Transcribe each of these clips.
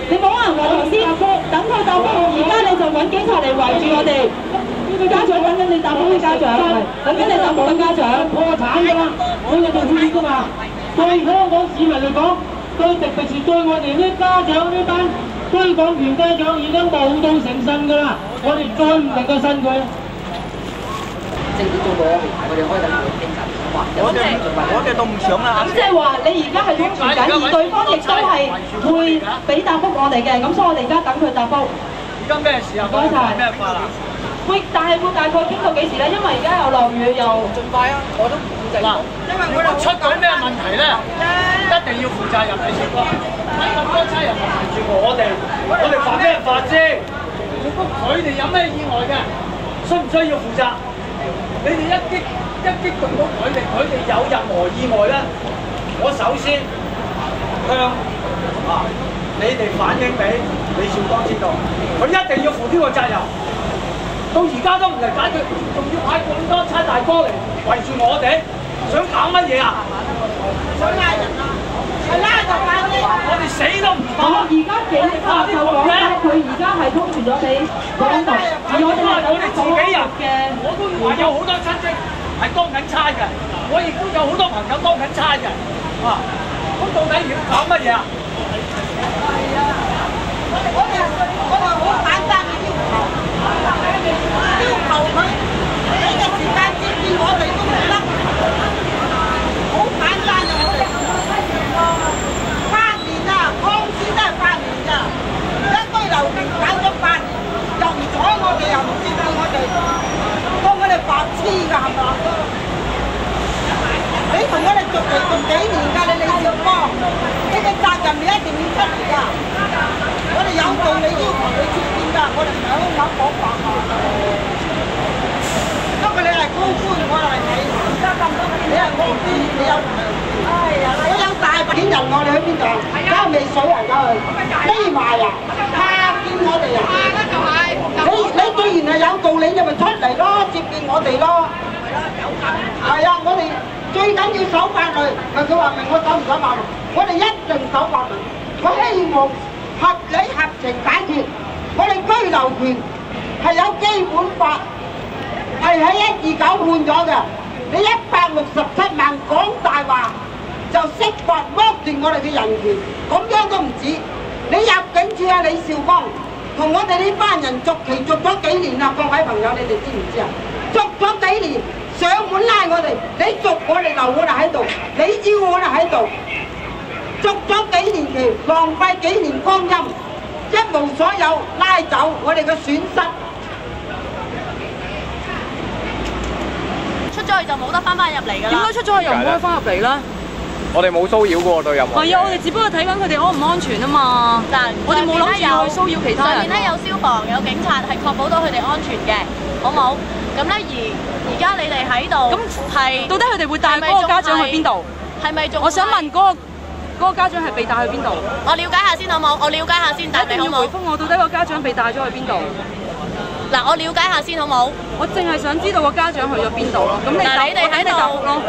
你冇可能話頭先等佢答覆，而家你就揾警察嚟圍住我哋。家長等緊你答覆嘅家長，等緊你答覆嘅家長。破產㗎啦，我哋做血㗎嘛。對香港市民嚟講，對特別是對我哋啲家長呢班推廣團家長已經無到成身㗎啦，我哋再唔能夠信佢。政府做過，我哋開緊會傾緊，我哋都唔想啦。咁即係話你而家係通傳緊，而對方亦都係會俾答覆我哋嘅，咁所以我哋而家等佢答覆。而家咩時候？唔該晒。咩法啊？但係會大概傾到幾時咧？因為而家又落雨又。盡快啊！我都負責。嗱，因為我哋出咗咩問題咧，一定要負責任嘅情況。睇咁多差人圍住我哋犯咩法啫？佢哋有咩意外嘅，需唔需要負責？你哋一擊動到佢哋有任何意外咧，我首先向你哋反映俾李少光知道，佢一定要負呢個責任。到而家都唔嚟解決，仲要派咁多差大哥嚟圍住我哋，想搞乜嘢啊？想拉人啊！係拉就拉啲，我哋死都唔放。而家警察就講咧，佢而家係通傳咗俾港獨，而我哋自己人嘅，我都話有好多親戚係當緊差嘅，我亦都有好多朋友當緊差嘅，咁到底要搞乜嘢啊？係啊，我哋好簡單嘅要求，佢呢個時間接見我哋都唔得，好簡單啊！我哋8年啊，抗戰都係8年咋，一堆流民搞咗8年，又唔睬我哋，又唔接見我哋，當我哋白痴㗎係嘛？你同我哋續期續幾年㗎？你李少光，呢個責任你一定要出嚟㗎！我哋有道理要求你接見㗎，我哋唔係香港講白話。因為你係高官，我係你，而家咁多你係高官，你有我有大把錢人，我哋去邊度？梗係未水啊，梗係匿埋啊，怕見我哋啊！你既然係有道理，你咪出嚟咯，接見我哋咯。係啊，我哋最緊要守法律。佢話明我守唔守法律？我哋一定守法律。我希望合理合情解決。我哋居留權係有基本法。係喺129判咗嘅，你167萬講大話就釋法剝奪我哋嘅人權，咁樣都唔止。你入境處啊，李少光同我哋呢班人續期續咗幾年啦，各位朋友，你哋知唔知啊？續咗幾年，上門拉我哋，你續我哋留我哋喺度，你要我哋喺度，續咗幾年期，浪費幾年光陰，一無所有，拉走我哋嘅損失。出咗去就冇得翻入嚟㗎啦。點解出咗去又唔可以翻入嚟咧？我哋冇騷擾過對任何人。係啊，我哋只不過睇緊佢哋安唔安全啊嘛。但我哋冇諗住去騷擾其他人。上面咧有消防有警察係確保到佢哋安全嘅，好冇？咁咧而家你哋喺度，咁係到底佢哋會帶嗰個家長去邊度？係咪仲？我想問嗰個家長係被帶去邊度？我了解下先好冇？我了解下先，但係你好冇？回覆我，到底個家長被帶咗去邊度？嗱，我了解下先好冇？我淨係想知道個家長去咗邊度咯。咁你哋喺度咯。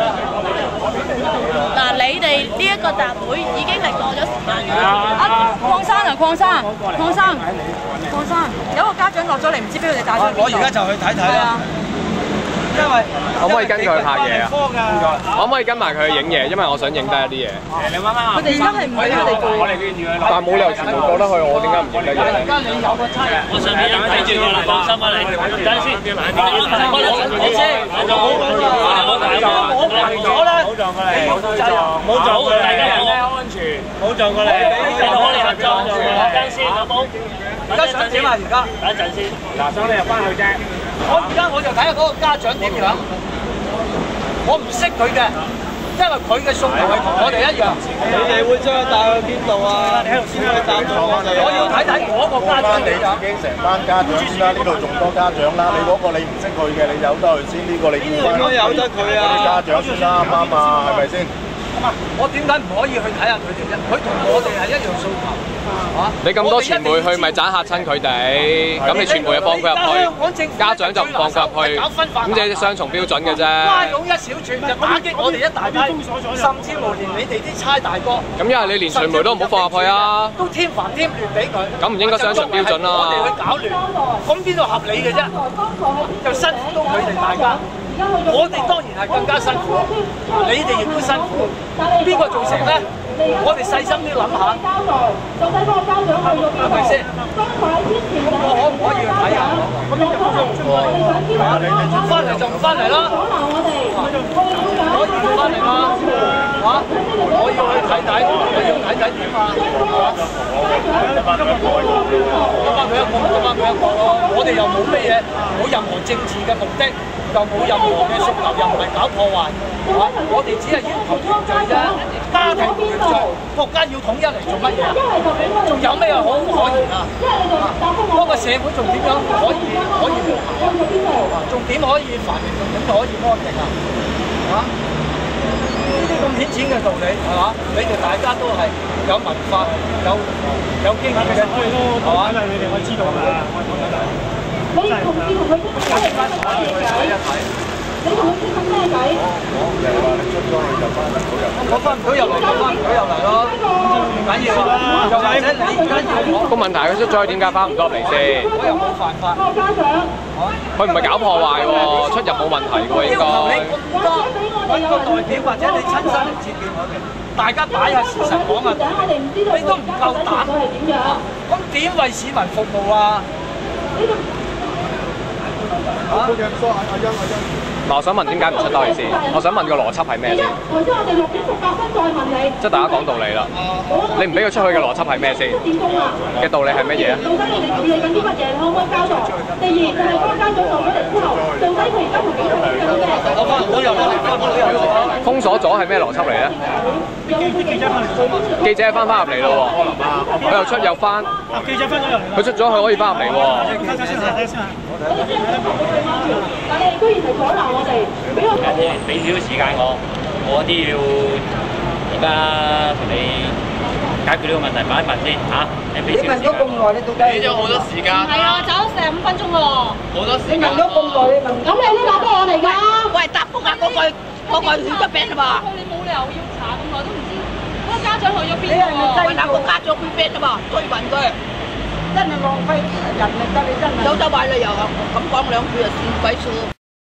嗱，你哋呢一個集會已經係過咗時間㗎啦。鄺生啊，鄺生，有個家長落咗嚟，唔知俾佢哋帶咗去邊度。我而家就去睇睇啦。因為可唔可以跟佢去拍嘢啊？可唔可以跟埋佢去影嘢？因為我想影低一啲嘢。你啱啱佢哋而家係唔俾佢哋過。但係冇理由全部過得去，我點解唔影得嘢？而家你有個差人，我上面睇住我啦，放心啊你。等陣先，我先，我排咗啦。冇撞過嚟，冇撞過嚟，大家人咧安全，冇撞過嚟，我哋合作做等陣先，好冇？而家想點啊？而家等一陣先，嗱，想你入翻去啫。我就睇下嗰個家長點樣，我唔識佢嘅，因為佢嘅訴求係同我哋一樣。你哋會將佢帶去邊度啊？你喺度先去答咗我哋。我要睇睇嗰個家長。你自己成班家長先啦，呢度仲多家長啦。你嗰個你唔識佢嘅，你由得佢先。呢個你要翻。點解由得佢啊？啲家長先啦，啱唔啱啊？係咪先？我點解唔可以去睇下佢哋啫？佢同我哋係一樣訴求，嚇！你咁多傳媒去，咪盞嚇親佢哋。咁你傳媒就放佢入去，家長就唔放佢入去，咁即係雙重標準嘅啫。拉攏一小撮就打擊我哋一大批，甚至乎連你哋啲差大哥。咁因為你連傳媒都唔好放入去啊，都添煩添亂俾佢。咁唔應該雙重標準啦。我哋去搞亂，咁邊度合理嘅啫？就辛苦到佢哋大家。我哋當然係更加辛苦，你哋亦都辛苦。邊個造成咧？我哋細心啲諗下，係咪先？我可唔可以去睇下？唔翻嚟就唔翻嚟啦。可以唔翻嚟嘛？嚇！我要去睇睇，我要睇睇點啊？今晚佢一講，今晚佢一講咯。我哋又冇咩嘢，冇任何政治嘅目的。又冇任何嘅訴求，又唔係搞破壞，我哋只係要求團聚啫。家庭團聚，國家要統一嚟做乜嘢啊？仲有咩可言啊？嗰個社會仲點樣可以和諧？仲點可以繁榮？仲點可以安定啊？嚇！呢啲咁顯淺嘅道理係嘛？你哋大家都係有文化、有經驗嘅，係嘛？你哋我知道㗎，我講緊係。你同事同佢傾偈係傾乜嘢偈？你同佢傾緊咩偈？我翻唔到入嚟，就翻唔到入嚟咯。唔緊要啊，又或者你而家要我個問題佢出咗去，點解翻唔到嚟先？我又冇犯法。佢唔係搞破壞喎，出入冇問題喎應該。你咁多揾個代表或者你親身嚟接見佢哋，大家擺下事實講下，你都唔夠膽。咁點為市民服務啊？嗱，我想問點解唔出多去先？我想問個邏輯係咩先？即係大家講道理啦。你唔俾佢出去嘅邏輯係咩先？嘅道理係乜嘢啊？到底你哋處理緊啲乜嘢？可唔可以交代？第二就係嗰個家長做咗嚟之後，到底佢而家同警方傾緊咩？我翻唔到入嚟，翻唔到入嚟。封鎖咗係咩邏輯嚟咧？記者翻入嚟咯喎，佢又出又翻。記者翻咗入嚟。佢出咗佢可以翻入嚟喎。但係居然係阻撓我哋，俾少少時間我啲要而家同你解決呢個問題，問一問先嚇。你問咗咁耐，你到底？俾咗好多時間。係啊，走咗45分鐘喎。好多時間。你問咗咁耐，你問。咁你都答得我嚟㗎？喂，答覆啊！嗰句血咗病啊嘛。你冇理由要查咁耐都唔知嗰個家長去咗邊喎？喂，嗱，個家長去邊啊嘛？追問佢。真係浪費人力㗎！你真係有得壞理由啊！咁講兩句就算鬼數。